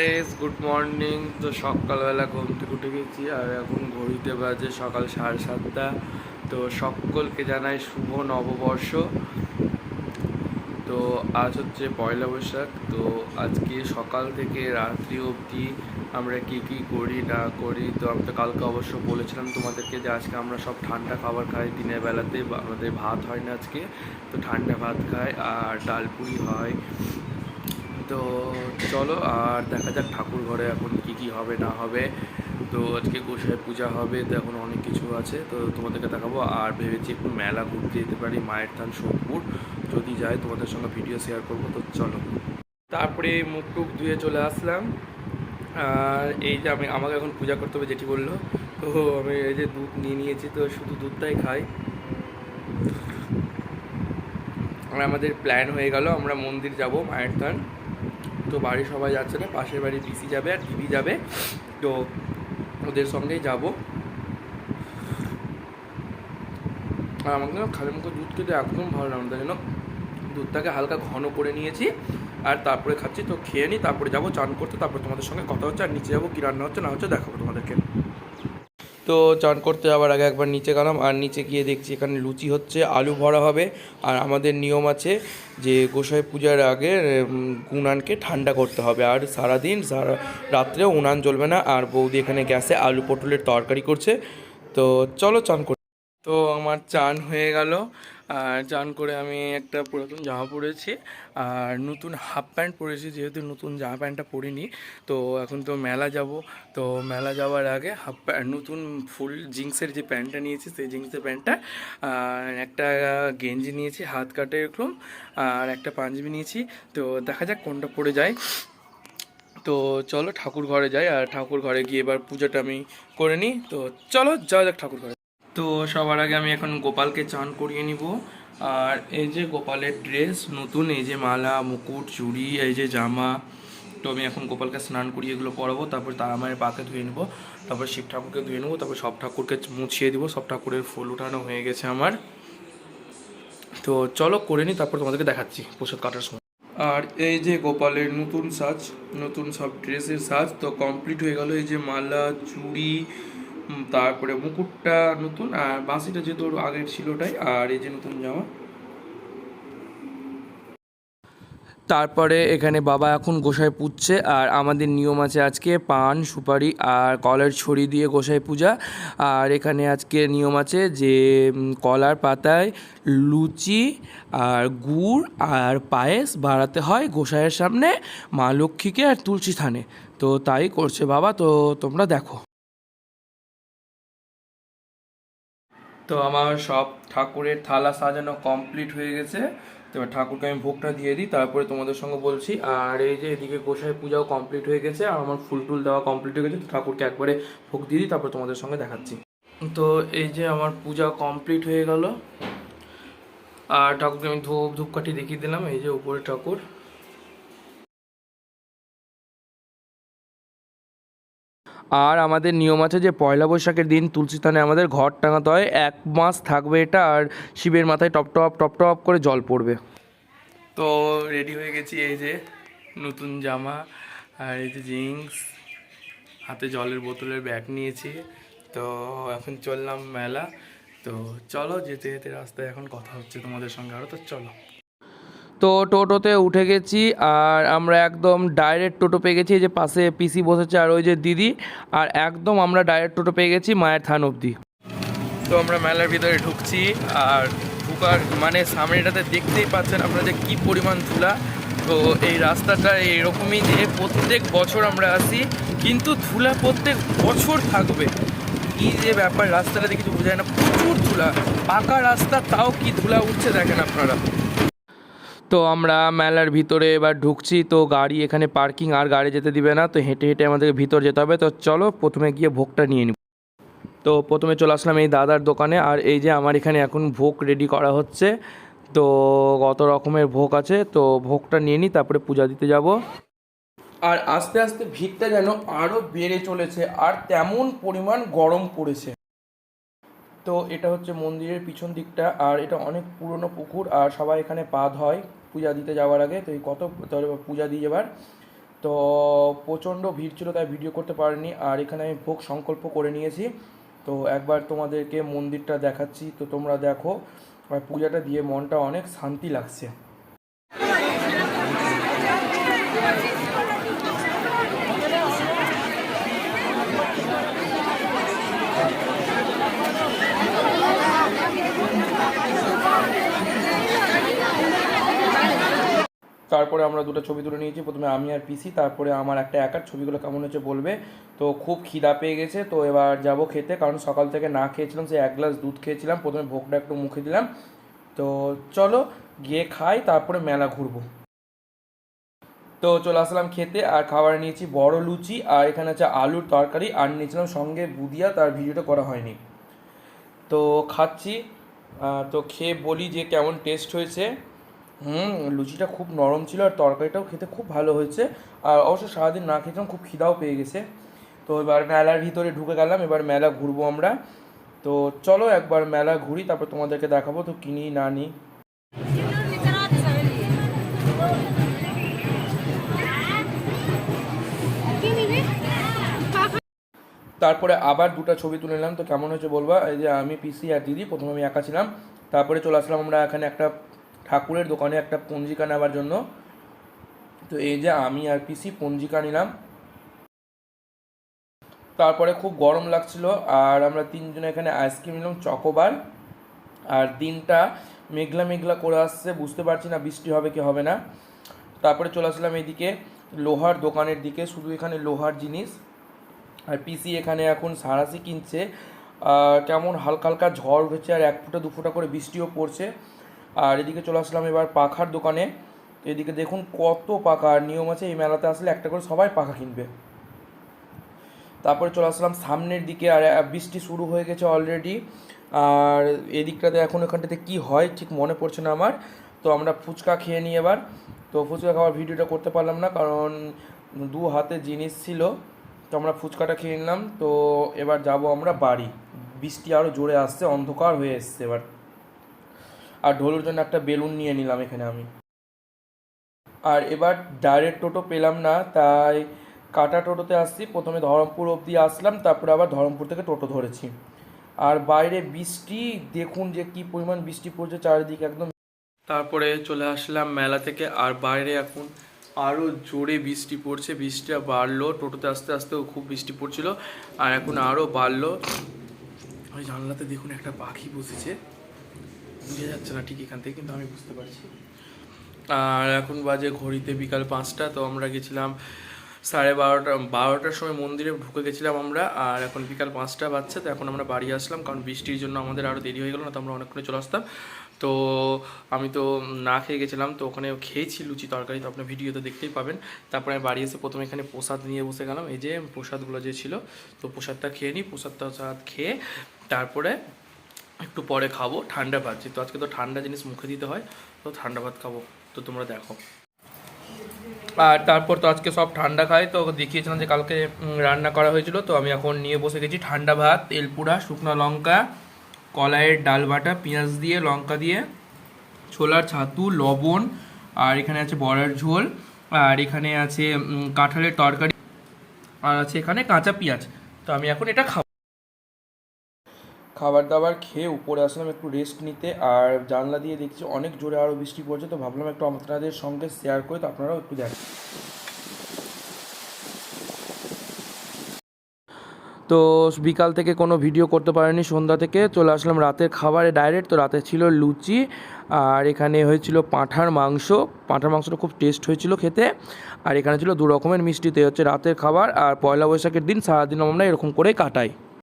Guys, good morning. তো সকালবেলা ঘুম থেকে উঠে গেছি আর এখন ঘড়িতে বাজে সকাল 7:30। তো সকলকে জানাই শুভ নববর্ষ। তো আজ হচ্ছে পয়লা বৈশাখ। তো আজকে সকাল থেকে রাত্রি অবধি আমরা কী কী করি না করি, তো আমি তো কালকে অবশ্য বলেছিলাম তোমাদেরকে যে আজকে আমরা সব ঠান্ডা খাবার খাই দিনের বেলাতে। আমাদের ভাত হয় না আজকে, তো ঠান্ডা ভাত খাই আর ডালপুরি হয়। তো চলো আর দেখা যাক ঠাকুর ঘরে এখন কি কি হবে না হবে। তো আজকে গোসাই পূজা হবে, তো এখন অনেক কিছু আছে, তো তোমাদেরকে দেখাবো। আর ভেবেছি একটু মেলা ঘুরতে যেতে পারি, মায়ের থান সোদপুর। যদি যাই তোমাদের সঙ্গে ভিডিও শেয়ার করবো। তো চলো, তারপরে মুখ টুক ধুয়ে চলে আসলাম। আর এই যে আমাকে এখন পূজা করতে হবে যেটি বললো। তো আমি এই যে দুধ নিয়ে নিয়েছি, তো শুধু দুধটাই খাই। আর আমাদের প্ল্যান হয়ে গেল, আমরা মন্দির যাব মায়ের থান। তো বাড়ির সবাই যাচ্ছে না, পাশের বাড়ি পিসি যাবে আর দিদি যাবে, তো ওদের সঙ্গেই যাব। আর আমাকে না খালি মুখে দুধ খেতে একদম ভালো লাগে না, তাই জন্য দুধটাকে হালকা ঘন করে নিয়েছি আর তারপরে খাচ্ছি। তো খেয়ে নিই, তারপরে যাবো চান করতে, তারপরে তোমাদের সঙ্গে কথা হচ্ছে। আর নিচে যাবো, কী রান্না হচ্ছে না হচ্ছে দেখাবো তোমাদেরকে। তো চান করতে যাওয়ার আগে একবার নিচে গেলাম, আর নিচে গিয়ে দেখছি এখানে লুচি হচ্ছে, আলু ভরা হবে। আর আমাদের নিয়ম আছে যে গোসাই পূজার আগে উনানকে ঠান্ডা করতে হবে, আর সারাদিন সারা রাত্রেও উনান জ্বলবে না। আর বৌদি এখানে গ্যাসে আলু পটলের তরকারি করছে। তো চলো চান করি। তো আমার চান হয়ে গেল, আর চান করে আমি একটা পুরাতন জামা পরেছি আর নতুন হাফ প্যান্ট পরেছি, যেহেতু নতুন জামা প্যান্টটা পরিনি। তো এখন তো মেলা যাব। তো মেলা যাওয়ার আগে হাফ প্যান্ট, নতুন ফুল জিন্সের যে প্যান্টটা নিয়েছি সেই জিন্সের প্যান্টটা, আর একটা গেঞ্জি নিয়েছি হাত কাটে এরকম, আর একটা পাঞ্জাবি নিয়েছি। তো দেখা যাক কোনটা পরে যায়। তো চলো ঠাকুর ঘরে যাই, আর ঠাকুর ঘরে গিয়ে এবার পুজোটা আমি করে নিই। তো চলো যাওয়া যাক ঠাকুর ঘরে। তো সবার আগে আমি এখন গোপালকে চান করিয়ে নিব। আর এই যে গোপালের ড্রেস নতুন, এই যে মালা মুকুট চুড়ি, এই যে জামা। তো আমি এখন গোপালকে স্নান করিয়ে এগুলো পরাবো, তারপর তারা মায়ের পাকে ধুয়ে নেবো, তারপর শিব ঠাকুরকে ধুয়ে নেবো, তারপর সব ঠাকুরকে মুছিয়ে দিব। সব ঠাকুরের ফুল উঠানো হয়ে গেছে আমার। তো চলো করে নিই, তারপর তোমাদেরকে দেখাচ্ছি প্রসাদ কাটার সময়। আর এই যে গোপালের নতুন সাজ, নতুন সব ড্রেসের সাজ তো কমপ্লিট হয়ে গেল। এই যে মালা চুড়ি, তারপরে মুকুটটা নতুন, আর বাঁশিটা যেহেতু ওর আগের ছিলটাই, আর এই যে নতুন জামা। তারপরে এখানে বাবা এখন গোসাই পুজছে, আর আমাদের নিয়ম আছে আজকে পান সুপারি আর কলার ছড়ি দিয়ে গোসাই পূজা। আর এখানে আজকে নিয়ম আছে যে কলার পাতায় লুচি আর গুড় আর পায়েস বাড়াতে হয় গোসাইয়ের সামনে, মা লক্ষ্মীকে আর তুলসী থানে। তো তাই করছে বাবা, তো তোমরা দেখো। তো আমার সব ঠাকুরের থালা সাজানো কমপ্লিট হয়ে গেছে। তো এবার ঠাকুরকে আমি ভোগটা দিয়ে দিই, তারপরে তোমাদের সঙ্গে বলছি। আর এই যে এদিকে গোসাই পূজাও কমপ্লিট হয়ে গেছে, আর আমার ফুল টুল দেওয়া কমপ্লিট হয়ে গেছে। তো ঠাকুরকে একবারে ভোগ দিয়ে দিই, তারপর তোমাদের সঙ্গে দেখাচ্ছি। তো এই যে আমার পূজা কমপ্লিট হয়ে গেল, আর ঠাকুরকে আমি ধূপকাঠি দেখিয়ে দিলাম। এই যে উপরে ঠাকুর। আর আমাদের নিয়ম আছে যে পয়লা বৈশাখের দিন তুলসী থানে আমাদের ঘর টাঙাতে হয়, 1 মাস থাকবে এটা। আর শিবের মাথায় টপ টপ টপ টপ করে জল পড়বে। তো রেডি হয়ে গেছি, এই যে নতুন জামা আর এই যে জিন্স, হাতে জলের বোতলের ব্যাগ নিয়েছি। তো এখন চললাম মেলা। তো চলো, যেতে যেতে রাস্তায় এখন কথা হচ্ছে তোমাদের সঙ্গে আরও। তো চলো। তো টোটোতে উঠে গেছি, আর আমরা একদম ডাইরেক্ট টোটো পেয়ে গেছি। এই যে পাশে পিসি বসেছে আর ওই যে দিদি, আর একদম আমরা ডাইরেক্ট টোটো পেয়ে গেছি মায়ের থান অবধি। তো আমরা মেলার ভিতরে ঢুকছি, আর ঢুকার মানে সামনেটাতে দেখতেই পাচ্ছেন আপনারা যে কী পরিমাণ ধুলা। তো এই রাস্তাটা এইরকমই যে প্রত্যেক বছর আমরা আসি, কিন্তু ধুলা প্রত্যেক বছর থাকবে। কী যে ব্যাপার, রাস্তাটা দেখে কিছু বোঝা যায় না, প্রচুর ধুলা। পাকা রাস্তা তাও কি ধুলা উঠছে দেখেন আপনারা। তো আমরা মেলার ভিতরে এবার ঢুকছি। তো গাড়ি এখানে পার্কিং, আর গাড়ি যেতে দিবে না, তো হেঁটে হেঁটে আমাদেরকে ভিতর যেতে হবে। তো চলো প্রথমে গিয়ে ভোগটা নিয়ে নিব। তো প্রথমে চলে আসলাম এই দাদার দোকানে, আর এই যে আমার এখানে এখন ভোগ রেডি করা হচ্ছে। তো কত রকমের ভোগ আছে, তো ভোগটা নিয়ে নিই, তারপরে পূজা দিতে যাব। আর আস্তে আস্তে ভিড়টা যেন আরও বেড়ে চলেছে, আর তেমন পরিমাণ গরম পড়েছে। তো এটা হচ্ছে মন্দিরের পিছন দিকটা, আর এটা অনেক পুরনো পুকুর, আর সবাই এখানে পা ধয় পূজা দিতে যাওয়ার আগে। তো এই কত পূজা দিয়ে এবার। তো প্রচণ্ড ভিড় ছিল তাই ভিডিও করতে পারিনি। আর এখানে আমি ভোগ সংকল্প করে নিয়েছি, তো একবার তোমাদেরকে মন্দিরটা দেখাচ্ছি, তো তোমরা দেখো। আর পূজাটা দিয়ে মনটা অনেক শান্তি লাগছে। তারপরে আমরা দুটো ছবি তুলে নিয়েছি, প্রথমে আমি আর পিসি, তারপরে আমার একটা একার। ছবিগুলো কেমন হচ্ছে বলবে। তো খুব খিদা পেয়ে গেছে, তো এবার যাব খেতে, কারণ সকাল থেকে না খেয়েছিলাম, সে 1 গ্লাস দুধ খেয়েছিলাম। প্রথমে ভোগটা একটু মুখে দিলাম, তো চলো গিয়ে খাই, তারপরে মেলা ঘুরবো। তো চলে আসলাম খেতে, আর খাবার নিয়েছি বড় লুচি, আর এখানে আছে আলুর তরকারি, আর নিয়েছিলাম সঙ্গে বুদিয়া, তার ভিডিওটা করা হয়নি। তো খাচ্ছি, তো খেয়ে বলি যে কেমন টেস্ট হয়েছে। লুচিটা খুব নরম ছিল, আর তরকারিটাও খেতে খুব ভালো হয়েছে। আর অবশ্য সারাদিন না খেয়েছিলাম, খুব খিদাও পেয়ে গেছে। তো এবার মেলার ভিতরে ঢুকে গেলাম, এবার মেলা ঘুরবো আমরা। তো চলো একবার মেলা ঘুরি, তারপর তোমাদেরকে দেখাবো তো কিনি না নিই। তারপরে আবার দুটো ছবি তুলে নিলাম, তো কেমন হয়েছে বলবা। এই যে আমি, পিসি আর দিদি, প্রথমে আমি একা ছিলাম। তারপরে চলে আসলাম আমরা এখানে একটা ঠাকুরের দোকানে একটা পঞ্জিকা নেওয়ার জন্য। তো এই যে আমি আর পিসি পঞ্জিকা নিলাম। তারপরে খুব গরম লাগছিল, আর আমরা তিনজনে এখানে আইসক্রিম নিলাম চকোবার। আর দিনটা মেঘলা মেঘলা করে আসছে, বুঝতে পারছি না বৃষ্টি হবে কি হবে না। তারপরে চলে আসলাম এইদিকে লোহার দোকানের দিকে, শুধু এখানে লোহার জিনিস। আর পিসি এখানে এখন সাঁড়াশি কিনছে। কেমন হালকা হালকা ঝড় উঠেছে, আর 1 ফুটা 2 ফুটা করে বৃষ্টিও পড়ছে। আর এদিকে চলে আসলাম এবার পাখার দোকানে। এদিকে দেখুন কত পাখা, আর নিয়ম আছে এই মেলাতে আসলে একটা করে সবাই পাখা কিনবে। তারপরে চলে আসলাম সামনের দিকে, আর বৃষ্টি শুরু হয়ে গেছে অলরেডি। আর এদিকটাতে এখন এখানটাতে কী হয় ঠিক মনে পড়ছে না আমার। তো আমরা ফুচকা খেয়ে নিই এবার। তো ফুচকা খাওয়ার ভিডিওটা করতে পারলাম না, কারণ 2 হাতে জিনিস ছিল। তো আমরা ফুচকাটা খেয়ে নিলাম, তো এবার যাব আমরা বাড়ি। বৃষ্টি আরও জোরে আসছে, অন্ধকার হয়ে এসছে এবার। আর ঢোলুর জন্য একটা বেলুন নিয়ে নিলাম এখানে আমি। আর এবার ডাইরেক্ট টোটো পেলাম না, তাই কাটা টোটোতে আসছি। প্রথমে ধরমপুর অবধি আসলাম, তারপরে আবার ধরমপুর থেকে টোটো ধরেছি। আর বাইরে বৃষ্টি দেখুন যে কি পরিমাণ বৃষ্টি পড়ছে চারিদিকে একদম। তারপরে চলে আসলাম মেলা থেকে, আর বাইরে এখন আরও জোরে বৃষ্টি পড়ছে। বৃষ্টিটা বাড়লো, টোটোতে আস্তে আস্তেও খুব বৃষ্টি পড়ছিল, আর এখন আরও বাড়লো। ওই জানলাতে দেখুন একটা পাখি বসেছে, বুঝে যাচ্ছে না ঠিক এখান থেকে, কিন্তু আমি বুঝতে পারছি। আর এখন বাজে ঘড়িতে বিকাল 5টা। তো আমরা গেছিলাম 12টার সময় মন্দিরে ঢুকে গেছিলাম আমরা, আর এখন বিকাল 5টা বাজছে। তো এখন আমরা বাড়ি আসলাম, কারণ বৃষ্টির জন্য আমাদের আরও দেরি হয়ে গেল, না তো আমরা অনেকক্ষণে চলে আসতাম। তো আমি তো না খেয়ে গেছিলাম, তো ওখানে খেয়েছি লুচি তরকারি, তো আপনার ভিডিওতে দেখতেই পাবেন। তারপরে আমি বাড়ি এসে প্রথমে এখানে প্রসাদ নিয়ে বসে গেলাম, এই যে প্রসাদগুলো যে ছিল, তো প্রসাদটা খেয়ে নিই। প্রসাদটা খেয়ে তারপরে একটু পরে খাবো ঠান্ডা ভাত, যেহেতু আজকে তো ঠান্ডা জিনিস মুখে দিতে হয়, তো ঠান্ডা ভাত খাবো। তো তোমরা দেখো। আর তারপর তো আজকে সব ঠান্ডা খাই, তো দেখিয়েছিলাম যে কালকে রান্না করা হয়েছিল। তো আমি এখন নিয়ে বসে গেছি ঠান্ডা ভাত, তেলপুরা, শুকনো লঙ্কা, কলাইয়ের ডাল বাটা, পেঁয়াজ দিয়ে, লঙ্কা দিয়ে, ছোলার ছাতু, লবণ, আর এখানে আছে বড়ার ঝোল, আর এখানে আছে কাঁঠালের তরকারি, আর আছে এখানে কাঁচা পেঁয়াজ। তো আমি এখন এটা খাবো। খাবার দাবার খেয়ে উপরে আসলাম একটু রেস্ট নিতে, আর জানলা দিয়ে দেখছি অনেক জোরে আরও বৃষ্টি পড়ছে। তো ভাবলাম একটু আপনাদের সঙ্গে শেয়ার করে, তো আপনারাও একটু দেখেন। তো বিকাল থেকে কোনো ভিডিও করতে পারিনি, সন্ধ্যা থেকে চলে আসলাম রাতের খাবারে ডাইরেক্ট। তো রাতে ছিল লুচি, আর এখানে হয়েছিল পাঁঠার মাংস। পাঁঠার মাংসটা খুব টেস্ট হয়েছিল খেতে। আর এখানে ছিল 2 রকমের মিষ্টি। তো হচ্ছে রাতের খাবার। আর পয়লা বৈশাখের দিন সারাদিন আমরা এরকম করে কাটাই।